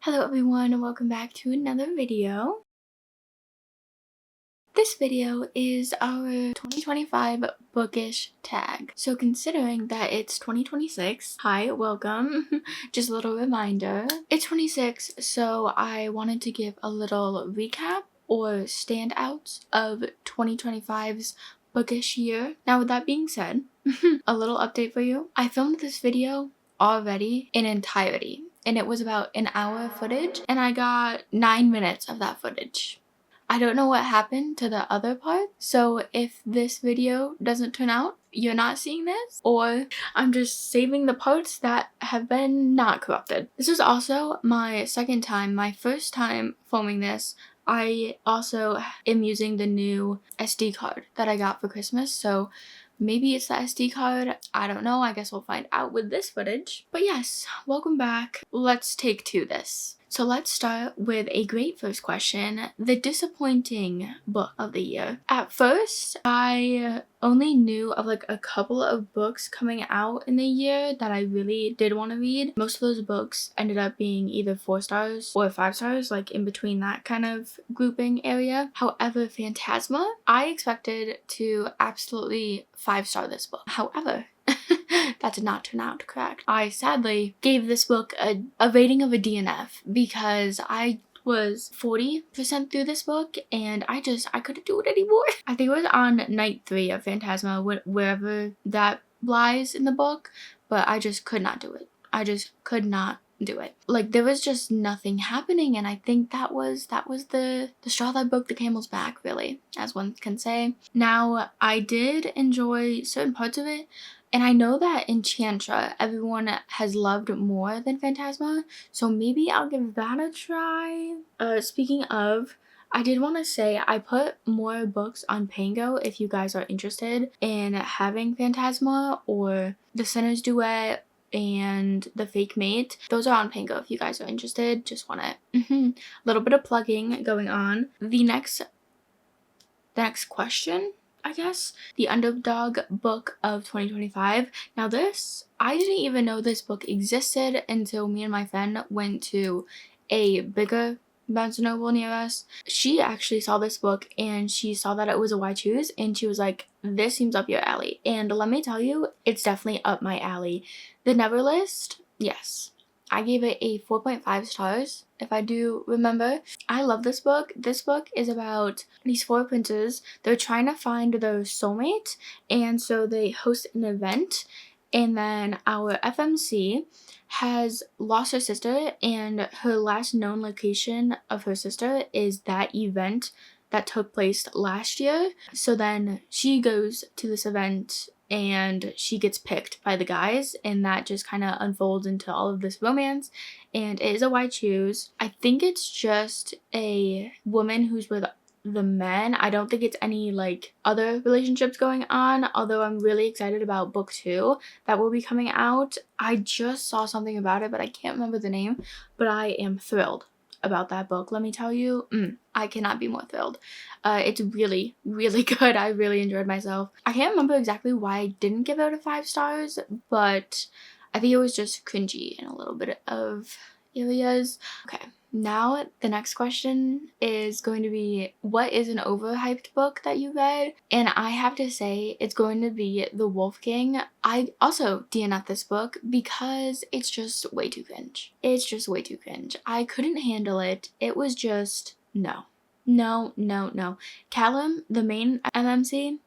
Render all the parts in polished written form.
Hello everyone and welcome back to another video. This video is our 2025 bookish tag. So considering that it's 2026, hi, welcome. Just a little reminder. It's 26, so I wanted to give a little recap or standouts of 2025's bookish year. Now with that being said, a little update for you. I filmed this video already in entirety and it was about an hour footage and I got 9 minutes of that footage. I don't know what happened to the other part, so if this video doesn't turn out, you're not seeing this, or I'm just saving the parts that have been not corrupted. This is also my second time. My first time filming this, I also am using the new SD card that I got for Christmas, so maybe it's the SD card. I don't know. I guess we'll find out with this footage. But yes, welcome back. Let's take to this. So let's start with a great first question. The disappointing book of the year. At first, I only knew of like a couple of books coming out in the year that I really did want to read. Most of those books ended up being either 4 stars or 5 stars, like in between that kind of grouping area. However, Phantasma, I expected to absolutely 5-star this book. However, that did not turn out correct. I sadly gave this book a rating of a DNF because I was 40% through this book and I couldn't do it anymore. I think it was on night 3 of Phantasma, wherever that lies in the book, but I just could not do it. I just could not do it. Like, there was just nothing happening, and I think that was the straw that broke the camel's back, really, as one can say. Now, I did enjoy certain parts of it, and I know that Enchantra everyone has loved more than Phantasma, so maybe I'll give that a try. Speaking of, I did want to say I put more books on Pango if you guys are interested in having Phantasma or The Sinner's Duet and The Fake Mate. Those are on Pango if you guys are interested. Just want to little bit of plugging going on. The next question, I guess, the underdog book of 2025. Now this, I didn't even know this book existed until me and my friend went to a bigger Barnes & Noble near us. She actually saw this book and she saw that it was a Why Choose and she was like, this seems up your alley. And let me tell you, it's definitely up my alley. The Never List, yes. I gave it a 4.5 stars, if I do remember. I love this book. This book is about these 4 princes. They're trying to find their soulmate, and so they host an event, and then our FMC has lost her sister, and her last known location of her sister is that event that took place last year. So then she goes to this event and she gets picked by the guys, and that just kind of unfolds into all of this romance, and it is a Why Choose. I think it's just a woman who's with the men. I don't think it's any like other relationships going on, although I'm really excited about book 2 that will be coming out. I just saw something about it, but I can't remember the name, but I am thrilled about that book. Let me tell you, I cannot be more thrilled. It's really, really good. I really enjoyed myself. I can't remember exactly why I didn't give it a 5 stars, but I think it was just cringy in a little bit of areas. Okay, now the next question is going to be, what is an overhyped book that you read? And I have to say it's going to be The Wolf King. I also DNF'd this book because it's just way too cringe. It's just way too cringe. I couldn't handle it. It was just no. Callum, the main MMC,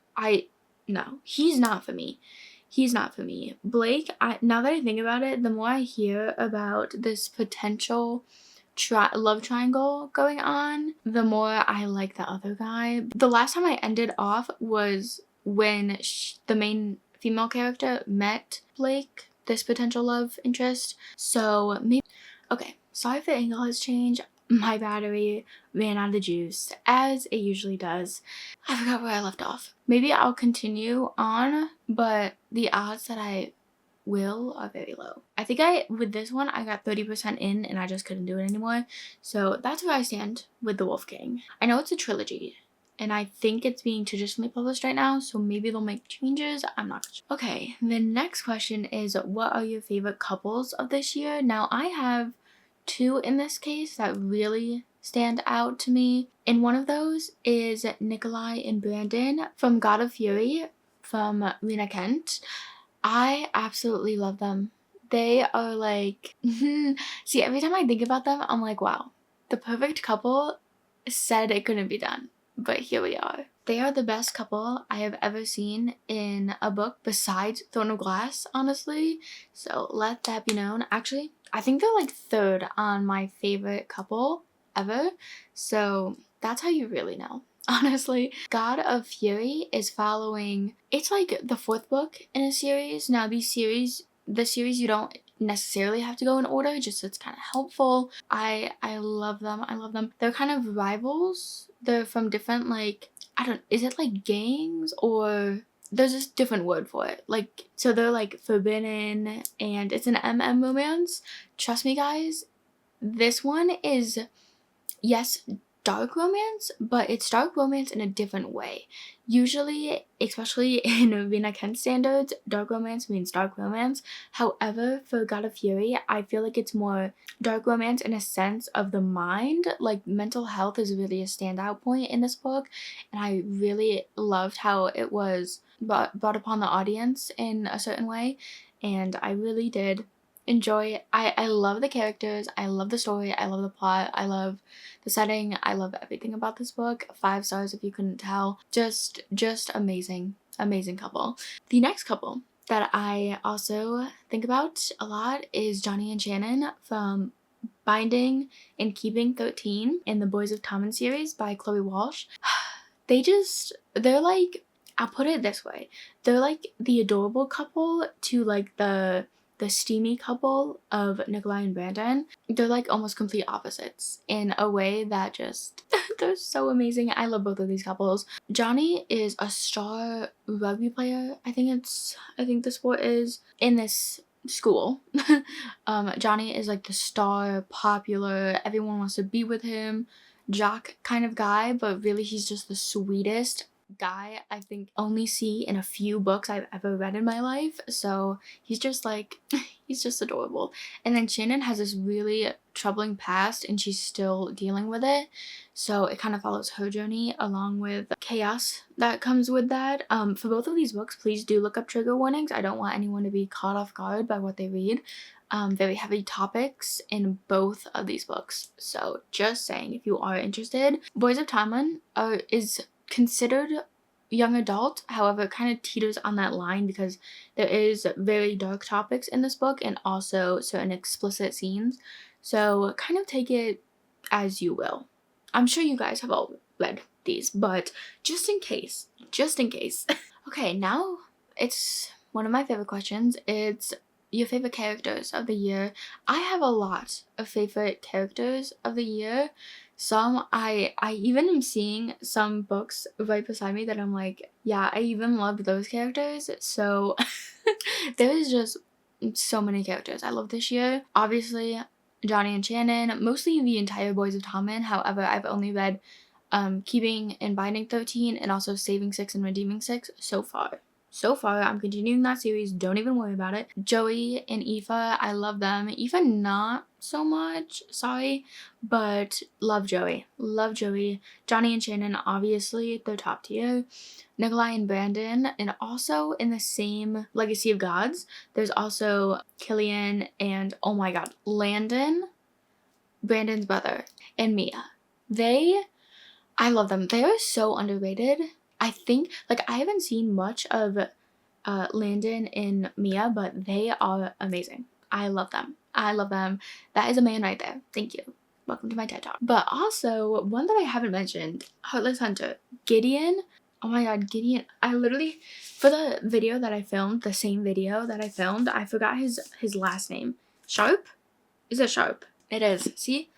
no, he's not for me. He's not for me. Blake, now that I think about it, the more I hear about this potential love triangle going on, the more I like the other guy. The last time I ended off was when the main female character met Blake, this potential love interest. So maybe, okay, sorry if the angle has changed. My battery ran out of the juice, as it usually does. I forgot where I left off. Maybe I'll continue on, but the odds that I will are very low. I think with this one, I got 30% in and I just couldn't do it anymore. So that's where I stand with The Wolf King. I know it's a trilogy, and I think it's being traditionally published right now, so maybe they'll make changes. I'm not sure. Okay, the next question is, what are your favorite couples of this year? Now, I have two in this case that really stand out to me. And one of those is Nikolai and Brandon from God of Fury from Lena Kent. I absolutely love them. They are like, see, every time I think about them, I'm like, wow, the perfect couple said it couldn't be done, but here we are. They are the best couple I have ever seen in a book besides Throne of Glass, honestly. So let that be known. Actually, I think they're like third on my favorite couple ever. So that's how you really know. Honestly, God of Fury is following, it's like the fourth book in a series. Now the series you don't necessarily have to go in order, just so it's kind of helpful. I love them. I love them. They're kind of rivals. They're from different, like, is it like gangs, or there's this different word for it. Like, so they're like forbidden, and it's an MM romance. Trust me, guys, this one is, yes, dark romance, but it's dark romance in a different way. Usually, especially in Rina Kent standards, dark romance means dark romance. However, for God of Fury, I feel like it's more dark romance in a sense of the mind. Like, mental health is really a standout point in this book, and I really loved how it was brought upon the audience in a certain way, and I really did enjoy it. I love the characters, I love the story, I love the plot, I love the setting, I love everything about this book. 5 stars if you couldn't tell. Just amazing couple. The next couple that I also think about a lot is Johnny and Shannon from Binding and Keeping 13 in the Boys of Tommen series by Chloe Walsh. They're like, I'll put it this way, they're like the adorable couple to like the steamy couple of Nikolai and Brandon. They're like almost complete opposites in a way that just, they're so amazing. I love both of these couples. Johnny is a star rugby player. I think the sport is in this school. Johnny is like the star, popular, everyone wants to be with him, jock kind of guy, but really he's just the sweetest guy I think only see in a few books I've ever read in my life. So he's just like, he's just adorable. And then Shannon has this really troubling past and she's still dealing with it, so it kind of follows her journey along with chaos that comes with that. For both of these books, please do look up trigger warnings. I don't want anyone to be caught off guard by what they read. Very heavy topics in both of these books, so just saying, if you are interested. Boys of Tommen is considered young adult, however it kind of teeters on that line because there is very dark topics in this book and also certain explicit scenes, so kind of take it as you will. I'm sure you guys have all read these, but just in case. Okay, now it's one of my favorite questions. It's your favorite characters of the year. I have a lot of favorite characters of the year. Some I even am seeing some books right beside me that I'm like, yeah, I even love those characters. So there is just so many characters I love this year. Obviously, Johnny and Shannon, mostly the entire Boys of Tommen. However, I've only read Keeping and Binding 13 and also Saving 6 and Redeeming 6 so far. I'm continuing that series. Don't even worry about it. Joey and Aoife, I love them. Aoife, not so much. Sorry. But love Joey. Johnny and Shannon, obviously, they're top tier. Nikolai and Brandon. And also in the same Legacy of Gods, there's also Killian and, oh my god, Landon, Brandon's brother, and Mia. I love them. They are so underrated. I think, like, I haven't seen much of Landon and Mia, but they are amazing. I love them. That is a man right there. Thank you. Welcome to my TED Talk. But also, one that I haven't mentioned, Heartless Hunter. Gideon. Oh my god, Gideon. I literally, for the video that I filmed, the same video that I filmed, I forgot his last name. Sharp? Is it Sharp? It is. See?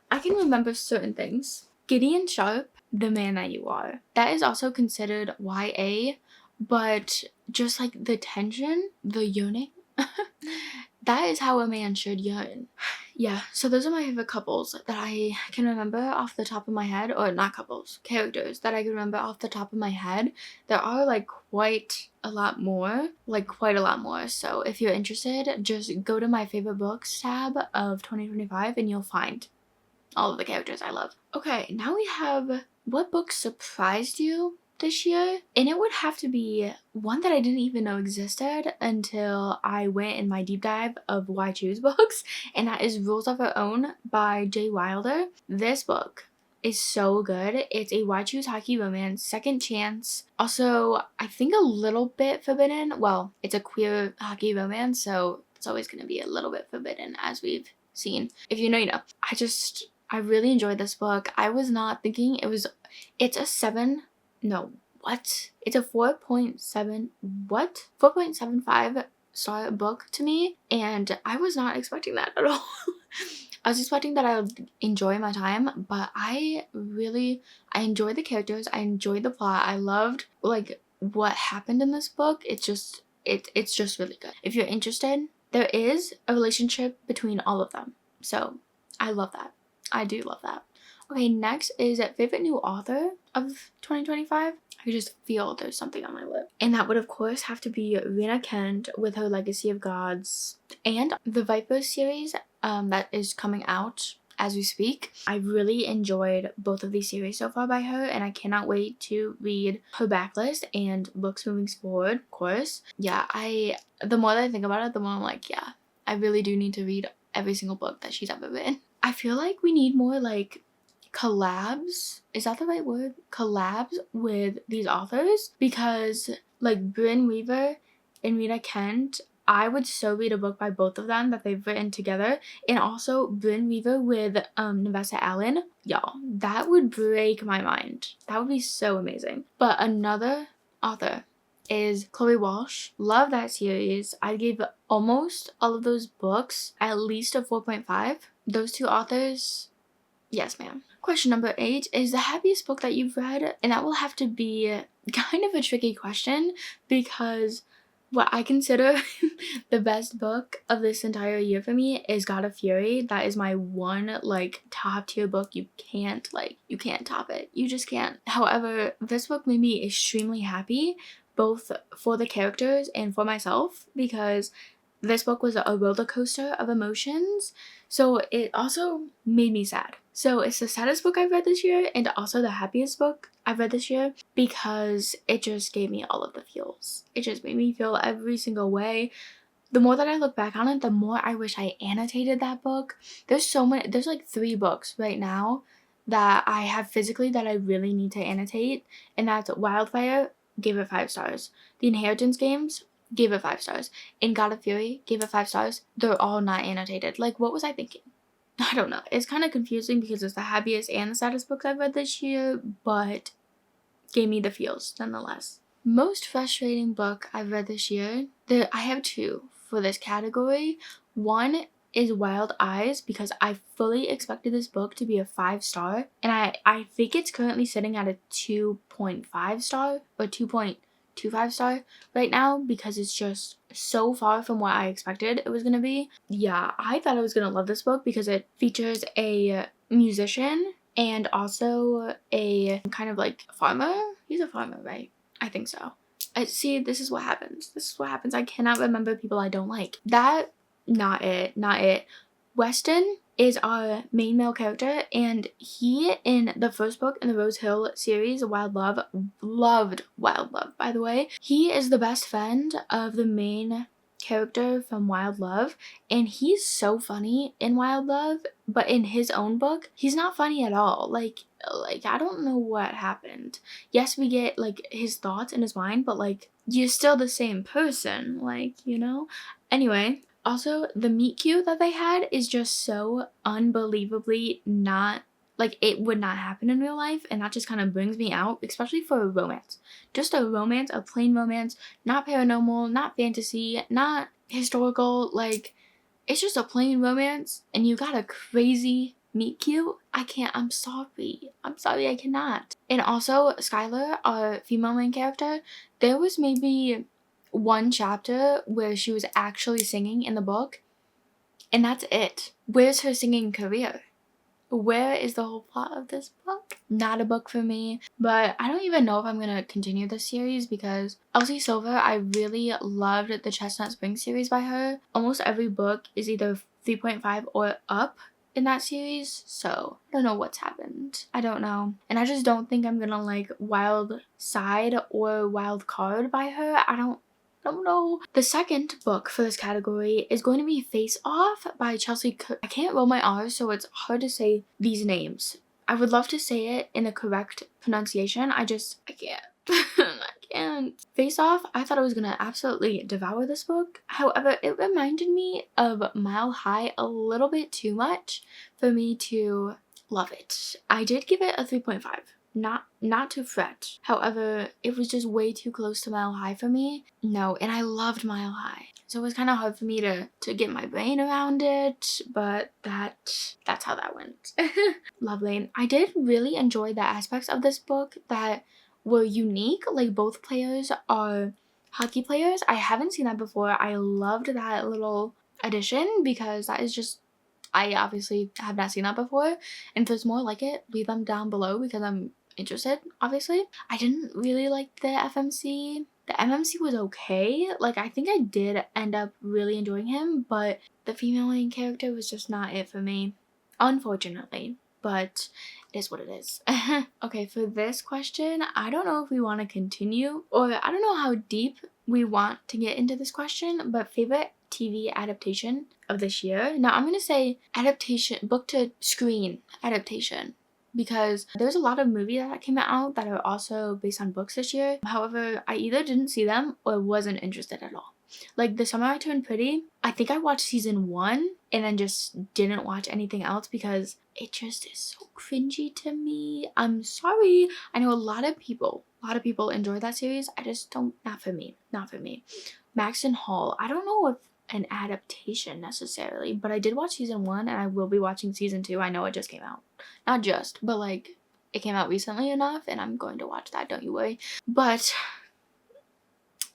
I can remember certain things. Gideon Sharp, the man that you are. That is also considered YA, but just like the tension, the yearning, that is how a man should yearn. yeah, so those are my favorite couples that I can remember off the top of my head, or not couples, characters that I can remember off the top of my head. There are like quite a lot more, so if you're interested, just go to my favorite books tab of 2025 and you'll find all of the characters I love. Okay, now we have what book surprised you this year? And it would have to be one that I didn't even know existed until I went in my deep dive of Why Choose books, and that is Rules of Her Own by Jay Wilder. This book is so good. It's a Why Choose hockey romance, second chance. Also, I think a little bit forbidden. Well, it's a queer hockey romance, so it's always going to be a little bit forbidden, as we've seen. If you know, you know. I really enjoyed this book. I was not thinking it's a 7, no, what? It's a 4.7, what? 4.75 star book to me, and I was not expecting that at all. I was expecting that I would enjoy my time, but I enjoyed the characters, I enjoyed the plot, I loved, like, what happened in this book. It's just really good. If you're interested, there is a relationship between all of them, so I love that. I do love that. Okay, next is favorite new author of 2025. I could just feel there's something on my lip. And that would, of course, have to be Rena Kent with her Legacy of Gods and the Viper series that is coming out as we speak. I really enjoyed both of these series so far by her, and I cannot wait to read her backlist and books moving forward, of course. Yeah, the more that I think about it, the more I'm like, yeah, I really do need to read every single book that she's ever written. I feel like we need more like collabs, is that the right word? Collabs with these authors, because like Brynn Weaver and Rena Kent, I would so read a book by both of them that they've written together, and also Brynn Weaver with Nevessa Allen. Y'all, that would break my mind. That would be so amazing. But another author is Chloe Walsh. Love that series. I gave almost all of those books at least a 4.5. Those two authors, yes ma'am. Question number 8 is the happiest book that you've read, and that will have to be kind of a tricky question, because what I consider the best book of this entire year for me is God of Fury. That is my one like top tier book. You can't top it. You just can't. However, this book made me extremely happy, both for the characters and for myself, because this book was a roller coaster of emotions. So it also made me sad. So it's the saddest book I've read this year, and also the happiest book I've read this year, because it just gave me all of the feels. It just made me feel every single way. The more that I look back on it, the more I wish I annotated that book. There's like 3 books right now that I have physically that I really need to annotate, and that's Wildfire, gave it 5 stars. The Inheritance Games, gave it 5 stars. And God of Fury, gave it 5 stars. They're all not annotated. Like, what was I thinking? I don't know. It's kind of confusing because it's the happiest and the saddest books I've read this year, but gave me the feels nonetheless. Most frustrating book I've read this year, I have 2 for this category. One is Wild Eyes, because I fully expected this book to be a 5 star, and I think it's currently sitting at a 2.5 star or 2.25 star right now, because it's just so far from what I expected it was gonna be. Yeah, I thought I was gonna love this book because it features a musician and also a kind of like farmer. He's a farmer, right? I think so. See, this is what happens. I cannot remember people I don't like. Not it. Weston is our main male character, and he, in the first book in the Rose Hill series, Wild Love, loved Wild Love, by the way. He is the best friend of the main character from Wild Love, and he's so funny in Wild Love, but in his own book, he's not funny at all. Like I don't know what happened. Yes, we get like his thoughts in his mind, but like you're still the same person, like, you know? Anyway, also the meet cute that they had is just so unbelievably not, like, it would not happen in real life, and that just kind of brings me out, especially for a romance. Just a romance, a plain romance, not paranormal, not fantasy, not historical, like, it's just a plain romance, and you got a crazy meet cute. I'm sorry, I cannot. And also, Skylar, our female main character, there was maybe one chapter where she was actually singing in the book, And that's it. Where's her singing career? Where is the whole plot of this book? Not a book for me, but I don't even know if I'm gonna continue this series because Elsie Silver, I really loved the Chestnut Spring series by her. Almost every book is either 3.5 or up in that series, so I don't know what's happened. I don't know. And I just don't think I'm gonna like Wild Side or Wild Card by her. I don't know. The second book for this category is going to be Face Off by Chelsea. I can't roll my R's, so it's hard to say these names. I would love to say it in the correct pronunciation. I can't. I can't. Face Off, I thought I was gonna absolutely devour this book. However, it reminded me of Mile High a little bit too much for me to love it. I did give it a 3.5. Not to fret. However, it was just way too close to Mile High for me. No, and I loved Mile High. So it was kind of hard for me to get my brain around it, but that's how that went. Lovely. I did really enjoy the aspects of this book that were unique. Like, both players are hockey players. I haven't seen that before. I loved that little addition because that is just, I obviously have not seen that before. And if there's more like it, leave them down below because I'm interested, obviously. I didn't really like the FMC. The MMC was okay. Like, I think I did end up really enjoying him, but the female main character was just not it for me, unfortunately. But it is what it is. Okay, for this question, I don't know if we want to continue, or I don't know how deep we want to get into this question, but favorite TV adaptation of this year. Now, I'm going to say adaptation, book to screen adaptation, because there's a lot of movies that came out that are also based on books this year. However, I either didn't see them or wasn't interested at all. Like, The Summer I Turned Pretty, I think I watched season 1 and then just didn't watch anything else because it just is so cringy to me. I'm sorry. I know a lot of people enjoy that series. I just don't, not for me. Max and Hall, I don't know if an adaptation necessarily, but I did watch season 1 and I will be watching season 2. I know it just came out. Not just, but like, it came out recently enough and I'm going to watch that, don't you worry. But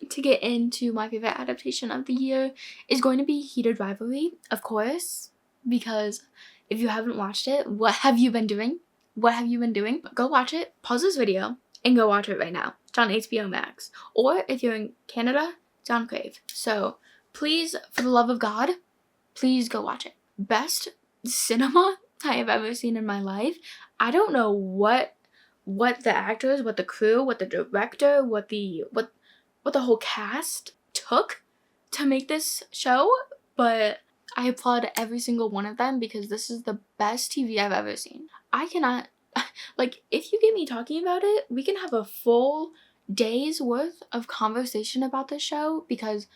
to get into my favorite adaptation of the year is going to be Heated Rivalry, of course, because if you haven't watched it, what have you been doing? Go watch it, pause this video, and go watch it right now. It's on HBO Max. Or if you're in Canada, it's on Crave. So please, for the love of God, please go watch it. Best cinema I have ever seen in my life. I don't know what the actors, what the crew, what the director, what the whole cast took to make this show, but I applaud every single one of them because this is the best TV I've ever seen. I cannot, like, if you get me talking about it, we can have a full day's worth of conversation about this show because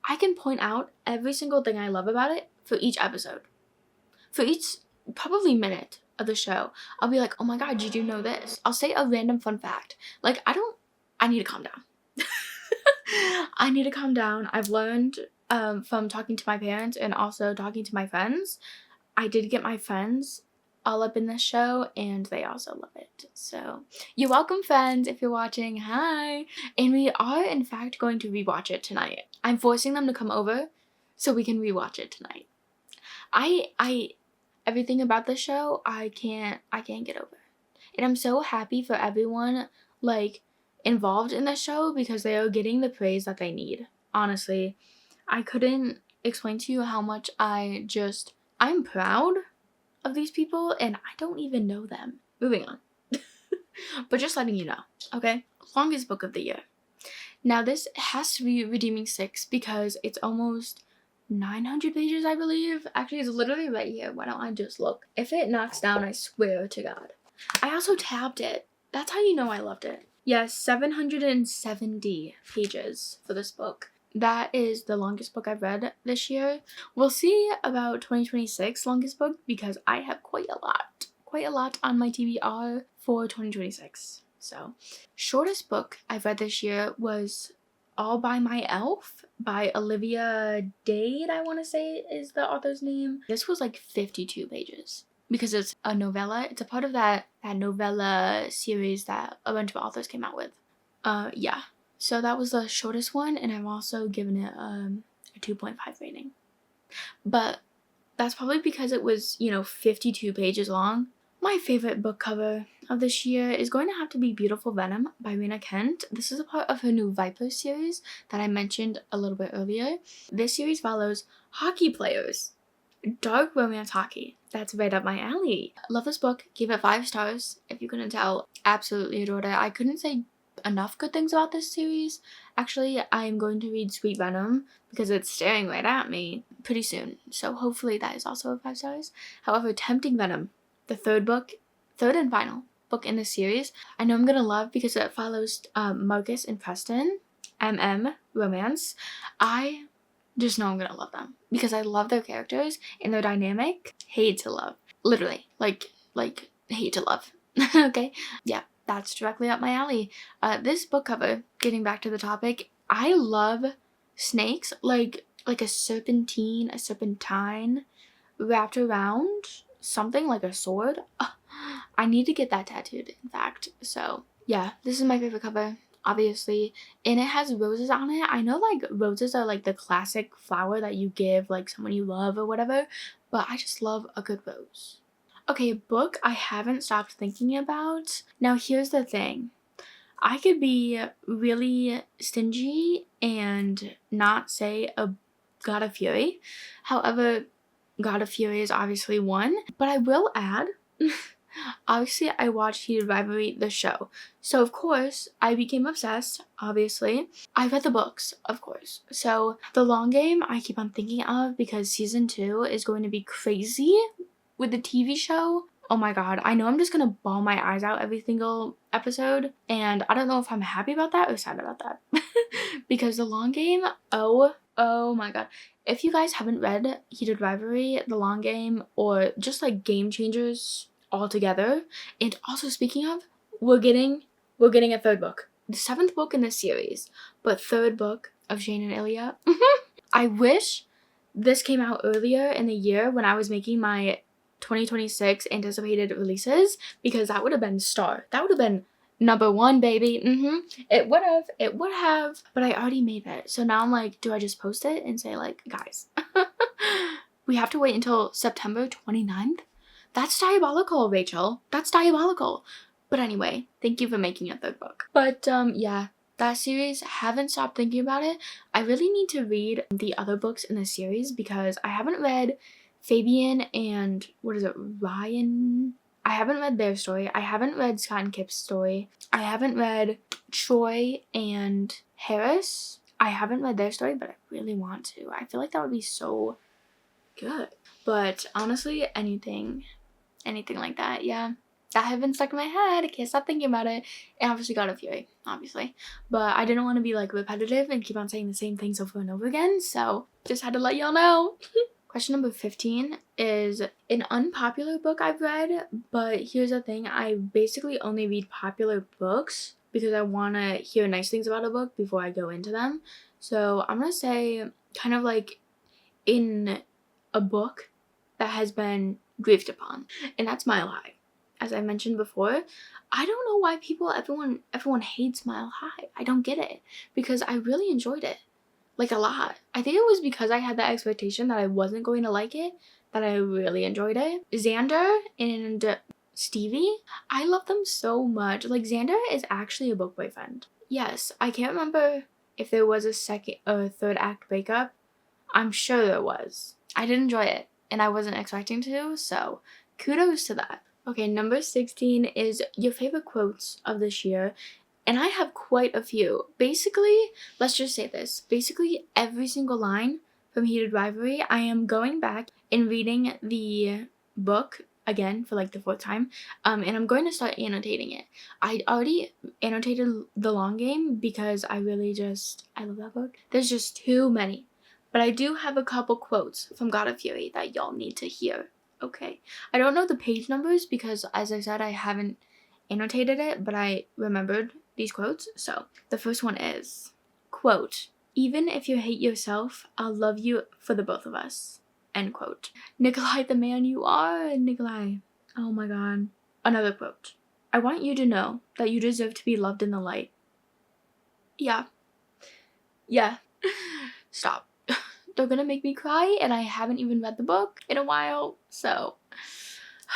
I can point out every single thing I love about it for each episode. For each probably minute of the show, I'll be like, oh my god, did you know this? I'll say a random fun fact. Like, I need to calm down. I need to calm down. I've learned from talking to my parents and also talking to my friends. I did get my friends all up in this show and they also love it. So you're welcome, friends, if you're watching. Hi. And we are in fact going to rewatch it tonight. I'm forcing them to come over so we can rewatch it tonight. I everything about the show I can't get over. And I'm so happy for everyone like involved in the show because they are getting the praise that they need. Honestly, I couldn't explain to you how much I'm proud of these people and I don't even know them. Moving on. But just letting you know, okay? Longest book of the year. Now this has to be Redeeming 6 because it's almost 900 pages, I believe. Actually, it's literally right here. Why don't I just look? If it knocks down, I swear to God. I also tabbed it. That's how you know I loved it. Yes, 770 pages for this book. That is the longest book I've read this year. We'll see about 2026 longest book because I have quite a lot on my TBR for 2026. So, shortest book I've read this year was All by My Elf by Olivia Dade, I want to say is the author's name. This was like 52 pages. Because it's a novella. It's a part of that novella series that a bunch of authors came out with. Yeah. So that was the shortest one, and I've also given it a 2.5 rating. But That's probably because it was, 52 pages long. My favorite book cover of this year is going to have to be Beautiful Venom by Rena Kent. This is a part of her new Viper series that I mentioned a little bit earlier. This series follows hockey players. Dark romance hockey. That's right up my alley. Love this book. Gave it 5 stars. If you couldn't tell, absolutely adored it. I couldn't say enough good things about this series. Actually, I am going to read Sweet Venom because it's staring right at me pretty soon. So hopefully that is also a 5 stars. However, Tempting Venom, the third and final book in the series, I know I'm gonna love because it follows Marcus and Preston, romance. I just know I'm gonna love them because I love their characters and their dynamic. Hate to love, literally, like hate to love. Okay, yeah, that's directly up my alley. This book cover, getting back to the topic, I love snakes, like a serpentine wrapped around something like a sword. I need to get that tattooed, in fact. So yeah, this is my favorite cover, obviously, and it has roses on it. I know like roses are like the classic flower that you give like someone you love or whatever, but I just love a good rose. Okay, a book I haven't stopped thinking about. Now here's the thing. I could be really stingy and not say a God of Fury. However, God of Fury is obviously one, but I will add, obviously I watched Heated Rivalry, the show. So of course, I became obsessed, obviously. I read the books, of course. So The Long Game I keep on thinking of because season 2 is going to be crazy with the TV show. Oh my god, I know I'm just gonna bawl my eyes out every single episode, and I don't know if I'm happy about that or sad about that. Because The Long Game, oh my god. If you guys haven't read Heated Rivalry, The Long Game, or just like Game Changers altogether, and also speaking of, we're getting a 3rd book. The 7th book in the series, but 3rd book of Shane and Ilya. I wish this came out earlier in the year when I was making my 2026 anticipated releases, because that would have been star. That would have been number 1, baby. It would have, but I already made it. So now I'm like, do I just post it and say like, guys, we have to wait until September 29th? That's diabolical, Rachel. That's diabolical. But anyway, thank you for making a 3rd book. But yeah, that series, haven't stopped thinking about it. I really need to read the other books in the series because I haven't read Fabian and Ryan. I haven't read their story. I haven't read Scott and Kip's story. I haven't read Troy and Harris. I haven't read their story, but I really want to. I feel like that would be so good. But honestly, anything like that, yeah. That had been stuck in my head. I can't stop thinking about it. And obviously God of Fury, obviously. But I didn't want to be like repetitive and keep on saying the same things over and over again. So just had to let y'all know. Question number 15 is an unpopular book I've read, but here's the thing, I basically only read popular books because I want to hear nice things about a book before I go into them. So I'm going to say kind of like in a book that has been grieved upon, and that's Mile High. As I mentioned before, I don't know why everyone hates Mile High. I don't get it, because I really enjoyed it. Like a lot. I think it was because I had that expectation that I wasn't going to like it, that I really enjoyed it. Xander and Stevie, I love them so much. Like, Xander is actually a book boyfriend. Yes, I can't remember if there was a 2nd or 3rd act breakup. I'm sure there was. I did enjoy it, and I wasn't expecting to, so kudos to that. Okay, number 16 is your favorite quotes of this year. And I have quite a few. Basically, let's just say this. Basically, every single line from Heated Rivalry, I am going back and reading the book again for like the 4th time. And I'm going to start annotating it. I already annotated The Long Game because I love that book. There's just too many. But I do have a couple quotes from God of Fury that y'all need to hear. Okay. I don't know the page numbers because, as I said, I haven't annotated it, but I remembered these quotes. So the first one is, quote, "Even if you hate yourself, I'll love you for the both of us." End quote. Nikolai, the man you are, Nikolai. Oh my god. Another quote. "I want you to know that you deserve to be loved in the light." Yeah. Stop. they're gonna make me cry, and I haven't even read the book in a while, so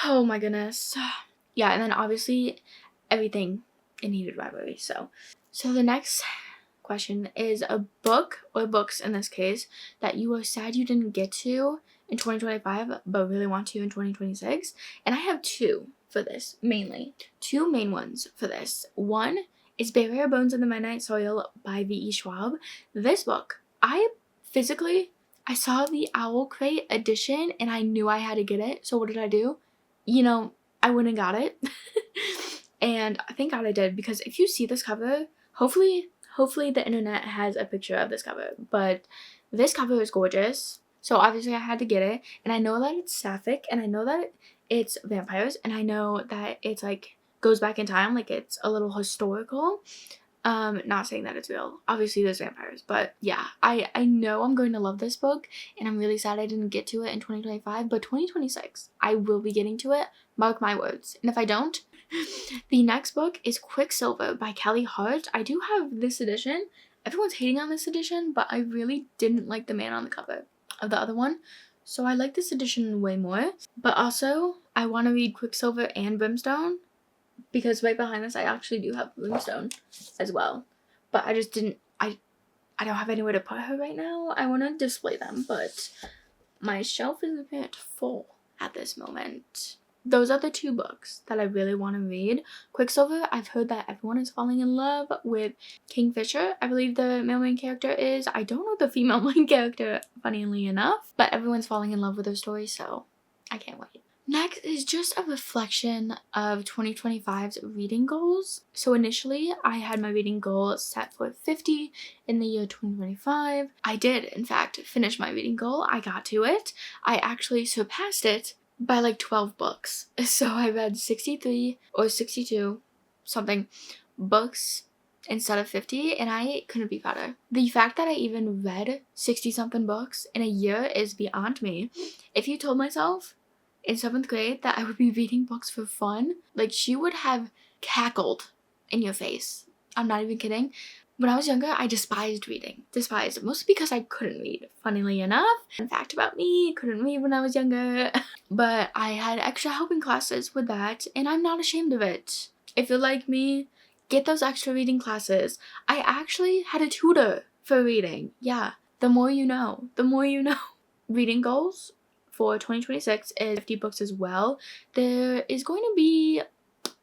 oh my goodness. Yeah, and then obviously everything in Heated Rivalry. So the next question is a book, or books in this case, that you are sad you didn't get to in 2025 but really want to in 2026. And I have two for this, mainly. Two main ones for this. One is Bare Bones in the Midnight Soil by V.E. Schwab. This book, I saw the Owl Crate edition and I knew I had to get it. So what did I do? You know, I went and got it. And thank God I did, because if you see this cover, hopefully the internet has a picture of this cover, but this cover is gorgeous. So obviously I had to get it, and I know that it's sapphic, and I know that it's vampires, and I know that it's like goes back in time, like it's a little historical. Not saying that it's real, obviously there's vampires, but yeah, I know I'm going to love this book, and I'm really sad I didn't get to it in 2025, but 2026 I will be getting to it, mark my words. And if I don't, the next book is Quicksilver by Kelly Hart. I do have this edition. Everyone's hating on this edition, but I really didn't like the man on the cover of the other one, so I like this edition way more. But also, I want to read Quicksilver and Brimstone, because right behind this I actually do have Brimstone as well, but I just didn't, I don't have anywhere to put her right now. I want to display them, but my shelf is a bit full at this moment. Those are the two books that I really want to read. Quicksilver, I've heard that everyone is falling in love with Kingfisher, I believe the male main character is. I don't know the female main character, funnily enough, but everyone's falling in love with her story, so I can't wait. Next is just a reflection of 2025's reading goals. So initially, I had my reading goal set for 50 in the year 2025. I did, in fact, finish my reading goal. I got to it. I actually surpassed it by like 12 books. So I read 63 or 62 something books instead of 50, and I couldn't be prouder. The fact that I even read 60 something books in a year is beyond me. If you told myself in 7th grade that I would be reading books for fun, like, she would have cackled in your face. I'm not even kidding. When I was younger, I despised reading. Despised. Mostly because I couldn't read, funnily enough. Fun fact about me, couldn't read when I was younger. But I had extra helping classes with that, and I'm not ashamed of it. If you're like me, get those extra reading classes. I actually had a tutor for reading. Yeah, the more you know. The more you know. Reading goals for 2026 is 50 books as well. There is going to be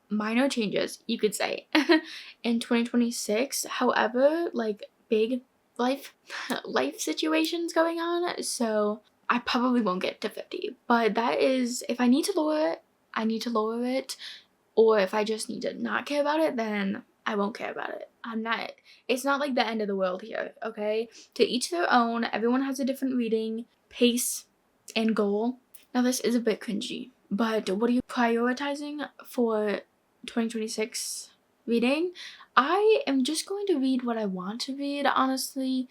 minor changes, you could say, in 2026. However, like, big life situations going on, so I probably won't get to 50. But that is, if I need to lower it, I need to lower it, or if I just need to not care about it, then I won't care about it. It's not like the end of the world here, okay? To each their own. Everyone has a different reading pace and goal. Now this is a bit cringy, but what are you prioritizing for 2026 reading? I am just going to read what I want to read, honestly.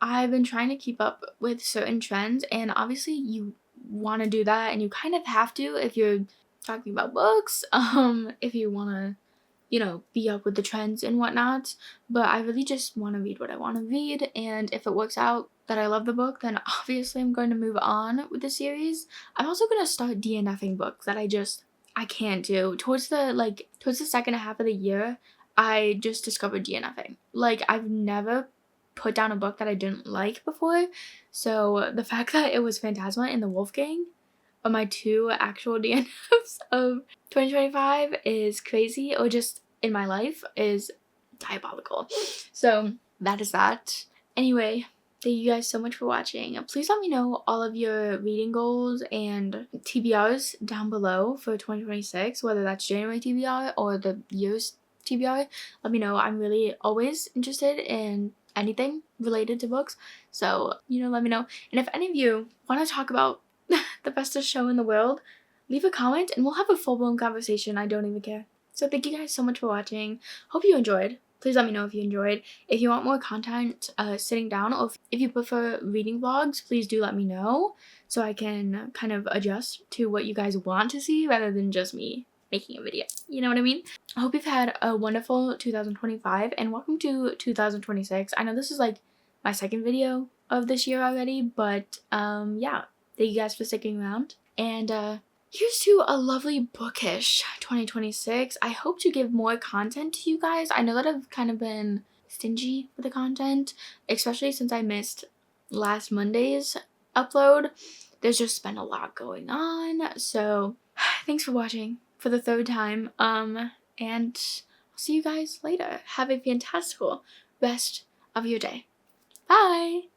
I've been trying to keep up with certain trends, and obviously you want to do that, and you kind of have to if you're talking about books, if you want to, you know, be up with the trends and whatnot. But I really just want to read what I want to read, and if it works out that I love the book, then obviously I'm going to move on with the series. I'm also going to start DNFing books that I can't do. Towards the second half of the year, I just discovered DNFing. Like, I've never put down a book that I didn't like before, so the fact that it was Phantasma and the Wolfgang are my two actual DNFs of 2025 is crazy, or just in my life is diabolical. So that is that. Anyway, thank you guys so much for watching. Please let me know all of your reading goals and TBRs down below for 2026, whether that's January TBR or the year's TBR. Let me know. I'm really always interested in anything related to books, so, you know, let me know. And if any of you want to talk about the bestest show in the world, leave a comment and we'll have a full-blown conversation. I don't even care. So thank you guys so much for watching. Hope you enjoyed. Please let me know if you enjoyed. If you want more content sitting down, or if you prefer reading vlogs, please do let me know so I can kind of adjust to what you guys want to see rather than just me making a video. You know what I mean? I hope you've had a wonderful 2025 and welcome to 2026. I know this is like my second video of this year already, but yeah, thank you guys for sticking around. And here's to a lovely bookish 2026. I hope to give more content to you guys. I know that I've kind of been stingy with the content, especially since I missed last Monday's upload. There's just been a lot going on. So thanks for watching for the third time. And I'll see you guys later. Have a fantastical rest of your day. Bye!